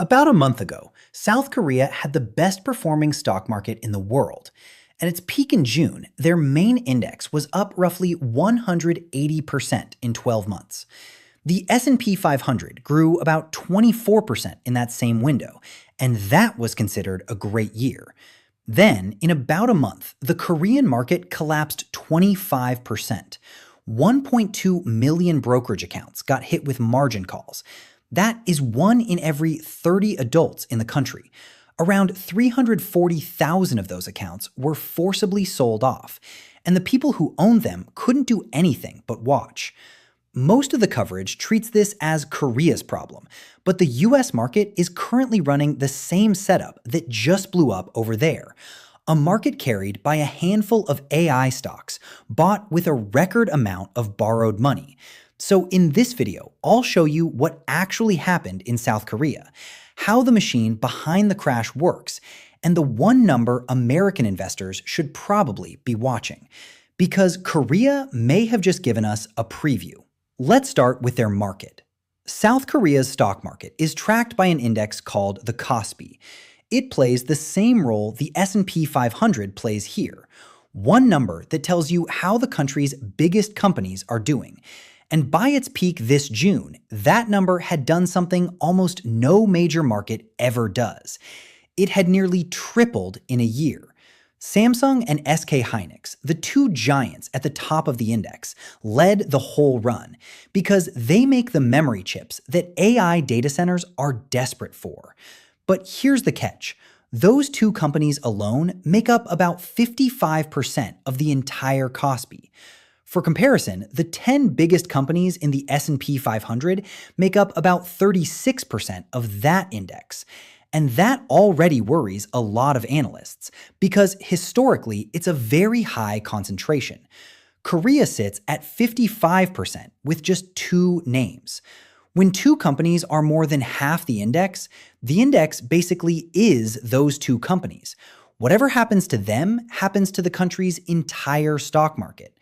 About a month ago, South Korea had the best performing stock market in the world. At its peak in June, their main index was up roughly 180% in 12 months. The S&P 500 grew about 24% in that same window, and that was considered a great year. Then, in about a month, the Korean market collapsed 25%. 1.2 million brokerage accounts got hit with margin calls. That is 1 in every 30 adults in the country. Around 340,000 of those accounts were forcibly sold off, and the people who owned them couldn't do anything but watch. Most of the coverage treats this as Korea's problem, but the US market is currently running the same setup that just blew up over there. A market carried by a handful of AI stocks, bought with a record amount of borrowed money. So in this video, I'll show you what actually happened in South Korea, how the machine behind the crash works, and the one number American investors should probably be watching. Because Korea may have just given us a preview. Let's start with their market. South Korea's stock market is tracked by an index called the KOSPI. It plays the same role the S&P 500 plays here, one number that tells you how the country's biggest companies are doing. And by its peak this June, that number had done something almost no major market ever does. It had nearly tripled in a year. Samsung and SK Hynix, the two giants at the top of the index, led the whole run because they make the memory chips that AI data centers are desperate for. But here's the catch. Those two companies alone make up about 55% of the entire KOSPI. For comparison, the 10 biggest companies in the S&P 500 make up about 36% of that index. And that already worries a lot of analysts, because historically it's a very high concentration. Korea sits at 55% with just 2 names. When 2 companies are more than half the index basically is those 2 companies. Whatever happens to them happens to the country's entire stock market.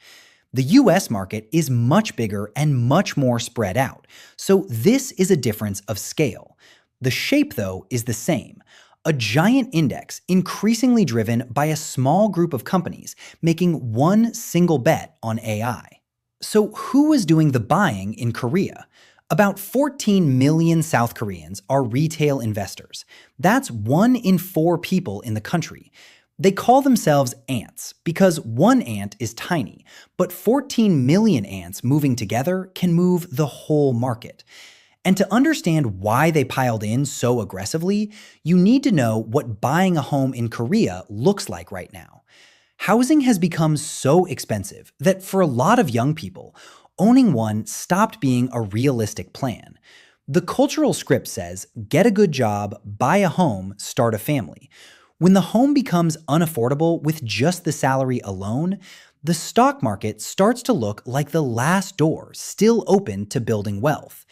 The US market is much bigger and much more spread out, so this is a difference of scale. The shape, though, is the same. A giant index increasingly driven by a small group of companies making one single bet on AI. So who was doing the buying in Korea? About 14 million South Koreans are retail investors. That's 1 in 4 people in the country. They call themselves ants because one ant is tiny, but 14 million ants moving together can move the whole market. And to understand why they piled in so aggressively, you need to know what buying a home in Korea looks like right now. Housing has become so expensive that for a lot of young people, owning one stopped being a realistic plan. The cultural script says, get a good job, buy a home, start a family. When the home becomes unaffordable with just the salary alone, the stock market starts to look like the last door still open to building wealth.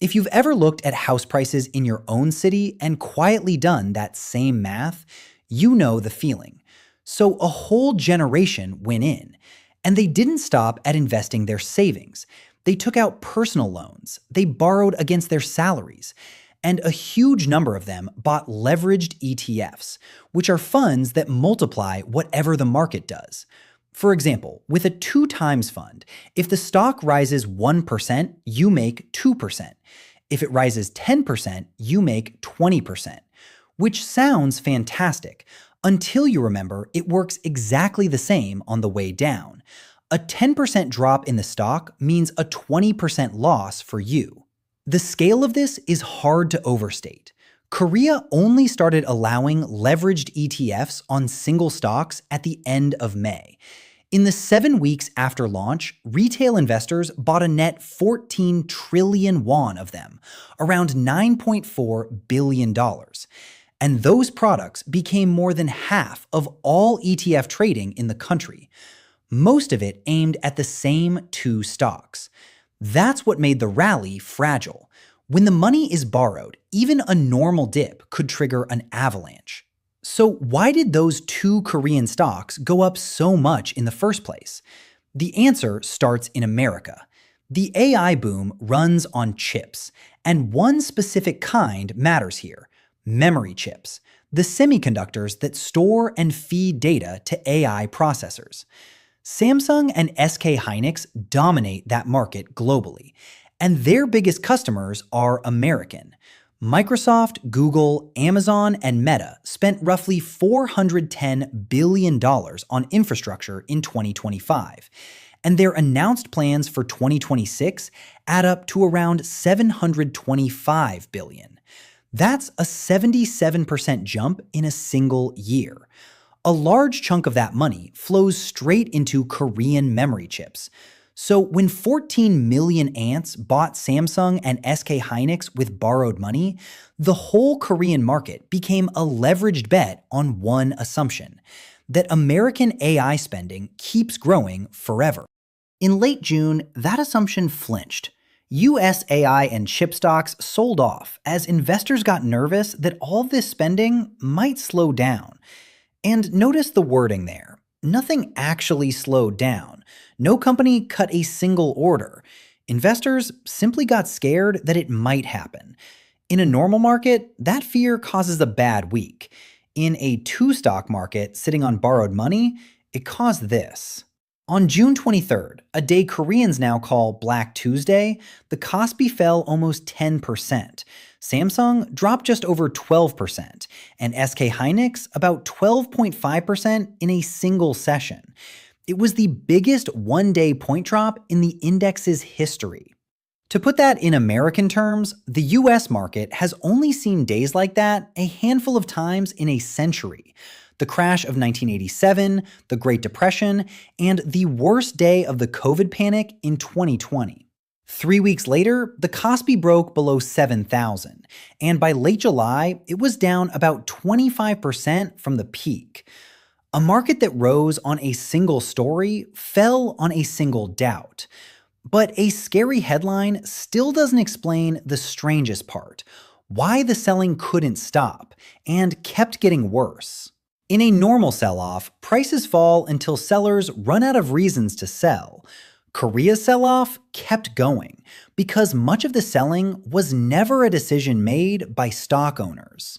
If you've ever looked at house prices in your own city and quietly done that same math, you know the feeling. So a whole generation went in, and they didn't stop at investing their savings. They took out personal loans, they borrowed against their salaries, and a huge number of them bought leveraged ETFs, which are funds that multiply whatever the market does. For example, with a 2 times fund, if the stock rises 1%, you make 2%. If it rises 10%, you make 20%, which sounds fantastic until you remember it works exactly the same on the way down. A 10% drop in the stock means a 20% loss for you. The scale of this is hard to overstate. Korea only started allowing leveraged ETFs on single stocks at the end of May. In the 7 weeks after launch, retail investors bought a net 14 trillion won of them, around $9.4 billion. And those products became more than half of all ETF trading in the country, most of it aimed at the same 2 stocks. That's what made the rally fragile. When the money is borrowed, even a normal dip could trigger an avalanche. So why did those 2 Korean stocks go up so much in the first place? The answer starts in America. The AI boom runs on chips, and one specific kind matters here: Memory chips, the semiconductors that store and feed data to AI processors. Samsung and SK Hynix dominate that market globally, and their biggest customers are American. Microsoft, Google, Amazon, and Meta spent roughly $410 billion on infrastructure in 2025, and their announced plans for 2026 add up to around $725 billion. That's a 77% jump in a single year. A large chunk of that money flows straight into Korean memory chips. So when 14 million ants bought Samsung and SK Hynix with borrowed money, the whole Korean market became a leveraged bet on one assumption: that American AI spending keeps growing forever. In late June, that assumption flinched. US AI and chip stocks sold off as investors got nervous that all this spending might slow down. And notice the wording there. Nothing actually slowed down. No company cut a single order. Investors simply got scared that it might happen. In a normal market, that fear causes a bad week. In a two-stock market sitting on borrowed money, it caused this. On June 23rd, a day Koreans now call Black Tuesday, the KOSPI fell almost 10%. Samsung dropped just over 12%, and SK Hynix about 12.5% in a single session. It was the biggest one-day point drop in the index's history. To put that in American terms, the US market has only seen days like that a handful of times in a century. The crash of 1987, the Great Depression, and the worst day of the COVID panic in 2020. 3 weeks later, the KOSPI broke below 7,000, and by late July, it was down about 25% from the peak. A market that rose on a single story fell on a single doubt. But a scary headline still doesn't explain the strangest part: why the selling couldn't stop and kept getting worse. In a normal sell-off, prices fall until sellers run out of reasons to sell. Korea's sell-off kept going because much of the selling was never a decision made by stock owners.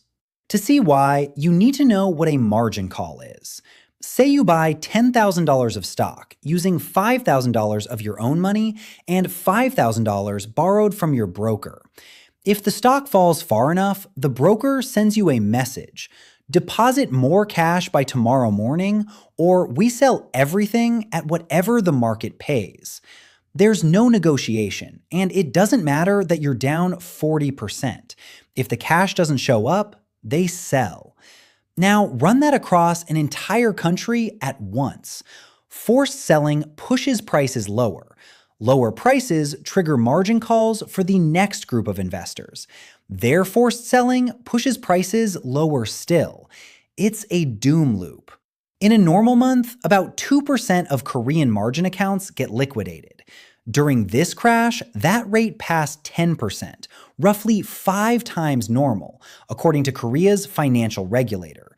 To see why, you need to know what a margin call is. Say you buy $10,000 of stock using $5,000 of your own money and $5,000 borrowed from your broker. If the stock falls far enough, the broker sends you a message: deposit more cash by tomorrow morning, or we sell everything at whatever the market pays. There's no negotiation, and it doesn't matter that you're down 40%. If the cash doesn't show up, they sell. Now, run that across an entire country at once. Forced selling pushes prices lower. Lower prices trigger margin calls for the next group of investors. Their forced selling pushes prices lower still. It's a doom loop. In a normal month, about 2% of Korean margin accounts get liquidated. During this crash, that rate passed 10%, roughly 5 times normal, according to Korea's financial regulator.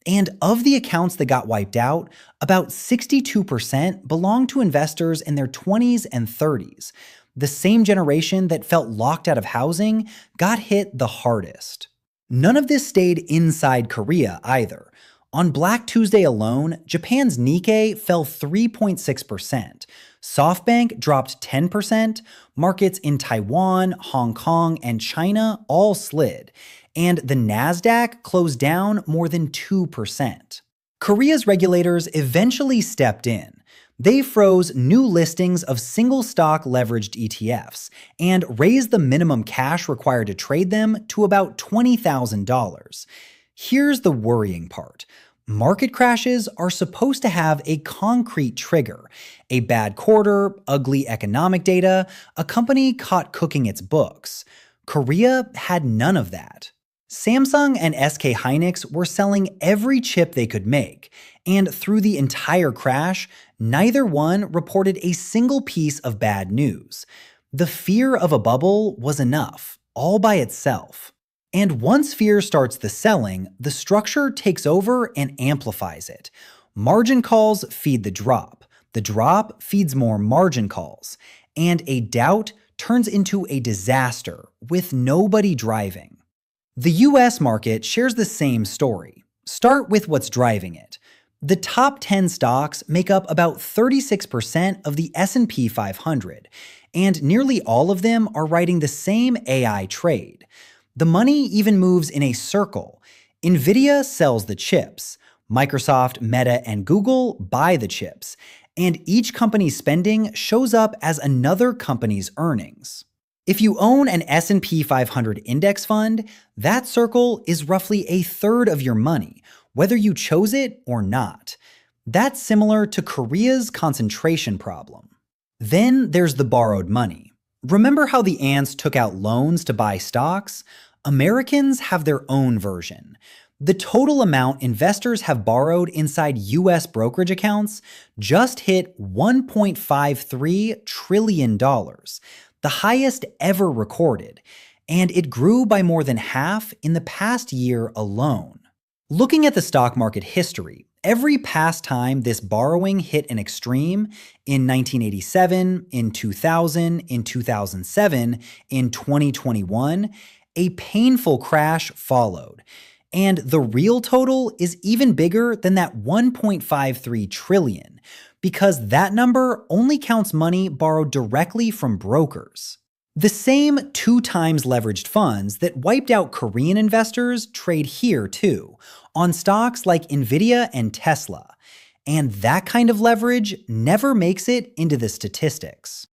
And of the accounts that got wiped out, about 62% belonged to investors in their 20s and 30s. The same generation that felt locked out of housing got hit the hardest. None of this stayed inside Korea either. On Black Tuesday alone, Japan's Nikkei fell 3.6%. SoftBank dropped 10%, markets in Taiwan, Hong Kong, and China all slid, and the Nasdaq closed down more than 2%. Korea's regulators eventually stepped in. They froze new listings of single-stock leveraged ETFs and raised the minimum cash required to trade them to about $20,000. Here's the worrying part. Market crashes are supposed to have a concrete trigger: a bad quarter, ugly economic data, a company caught cooking its books. Korea had none of that. Samsung and SK Hynix were selling every chip they could make, and through the entire crash, neither one reported a single piece of bad news. The fear of a bubble was enough, all by itself. And once fear starts the selling, the structure takes over and amplifies it. Margin calls feed the drop feeds more margin calls, and a doubt turns into a disaster with nobody driving. The US market shares the same story. Start with what's driving it. The top 10 stocks make up about 36% of the S&P 500, and nearly all of them are riding the same AI trade. The money even moves in a circle. Nvidia sells the chips. Microsoft, Meta, and Google buy the chips. And each company's spending shows up as another company's earnings. If you own an S&P 500 index fund, that circle is roughly a third of your money, whether you chose it or not. That's similar to Korea's concentration problem. Then there's the borrowed money. Remember how the ants took out loans to buy stocks? Americans have their own version. The total amount investors have borrowed inside US brokerage accounts just hit $1.53 trillion, the highest ever recorded, and it grew by more than half in the past year alone. Looking at the stock market history, every past time this borrowing hit an extreme, in 1987, in 2000, in 2007, in 2021, a painful crash followed. And the real total is even bigger than that 1.53 trillion, because that number only counts money borrowed directly from brokers. The same 2 times leveraged funds that wiped out Korean investors trade here too, on stocks like Nvidia and Tesla. And that kind of leverage never makes it into the statistics.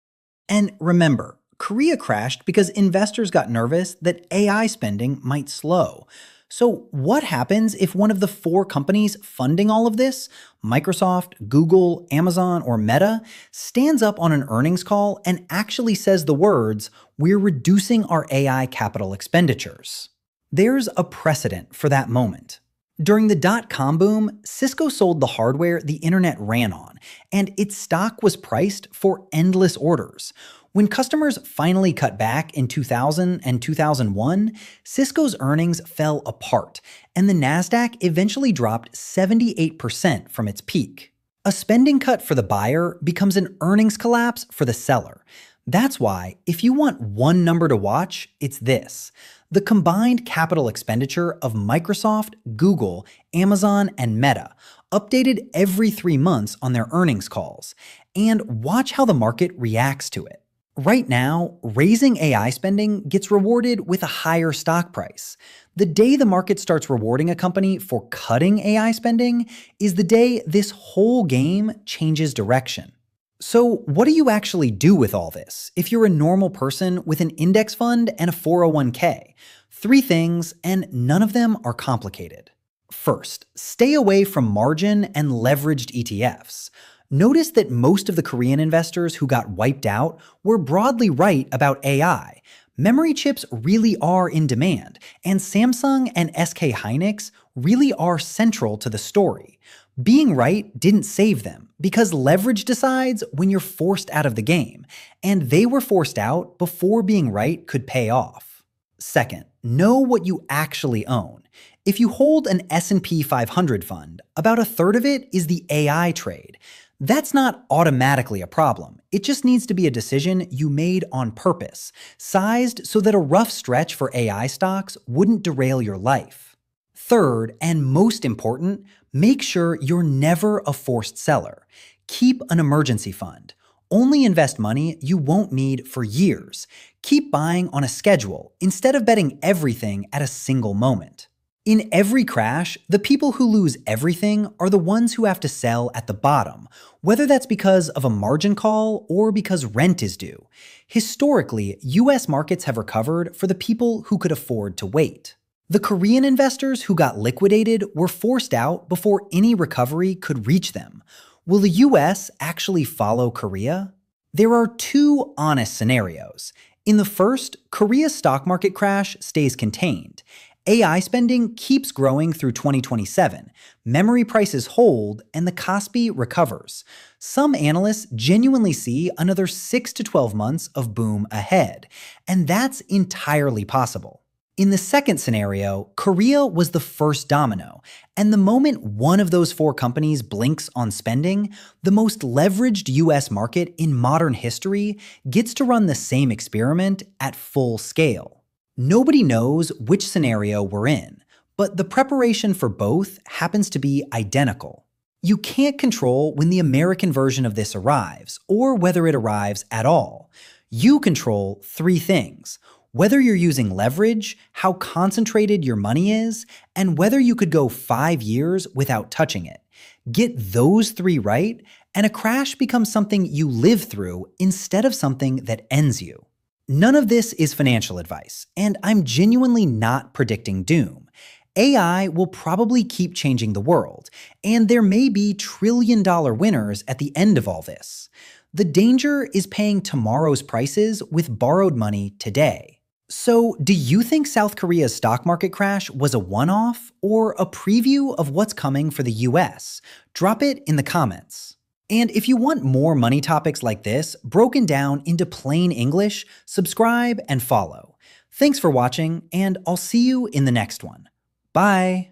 And remember, Korea crashed because investors got nervous that AI spending might slow. So what happens if one of the 4 companies funding all of this, Microsoft, Google, Amazon, or Meta, stands up on an earnings call and actually says the words, "We're reducing our AI capital expenditures"? There's a precedent for that moment. During the dot-com boom, Cisco sold the hardware the internet ran on, and its stock was priced for endless orders. When customers finally cut back in 2000 and 2001, Cisco's earnings fell apart, and the Nasdaq eventually dropped 78% from its peak. A spending cut for the buyer becomes an earnings collapse for the seller. That's why, if you want one number to watch, it's this: the combined capital expenditure of Microsoft, Google, Amazon, and Meta, updated every 3 months on their earnings calls, and watch how the market reacts to it. Right now, raising AI spending gets rewarded with a higher stock price. The day the market starts rewarding a company for cutting AI spending is the day this whole game changes direction. So what do you actually do with all this if you're a normal person with an index fund and a 401k? 3 things, and none of them are complicated. First, stay away from margin and leveraged ETFs. Notice that most of the Korean investors who got wiped out were broadly right about AI. Memory chips really are in demand, and Samsung and SK Hynix really are central to the story. Being right didn't save them, because leverage decides when you're forced out of the game, and they were forced out before being right could pay off. Second, know what you actually own. If you hold an S&P 500 fund, about a third of it is the AI trade. That's not automatically a problem. It just needs to be a decision you made on purpose, sized so that a rough stretch for AI stocks wouldn't derail your life. Third, and most important, make sure you're never a forced seller. Keep an emergency fund. Only invest money you won't need for years. Keep buying on a schedule instead of betting everything at a single moment. In every crash, the people who lose everything are the ones who have to sell at the bottom, whether that's because of a margin call or because rent is due. Historically, US markets have recovered for the people who could afford to wait. The Korean investors who got liquidated were forced out before any recovery could reach them. Will the US actually follow Korea? There are 2 honest scenarios. In the first, Korea's stock market crash stays contained. AI spending keeps growing through 2027, memory prices hold, and the KOSPI recovers. Some analysts genuinely see another 6 to 12 months of boom ahead, and that's entirely possible. In the second scenario, Korea was the first domino, and the moment one of those 4 companies blinks on spending, the most leveraged US market in modern history gets to run the same experiment at full scale. Nobody knows which scenario we're in, but the preparation for both happens to be identical. You can't control when the American version of this arrives, or whether it arrives at all. You control three things: whether you're using leverage, how concentrated your money is, and whether you could go 5 years without touching it. Get those three right, and a crash becomes something you live through instead of something that ends you. None of this is financial advice, and I'm genuinely not predicting doom. AI will probably keep changing the world, and there may be trillion-dollar winners at the end of all this. The danger is paying tomorrow's prices with borrowed money today. So, do you think South Korea's stock market crash was a one-off or a preview of what's coming for the US? Drop it in the comments. And if you want more money topics like this, broken down into plain English, subscribe and follow. Thanks for watching, and I'll see you in the next one. Bye!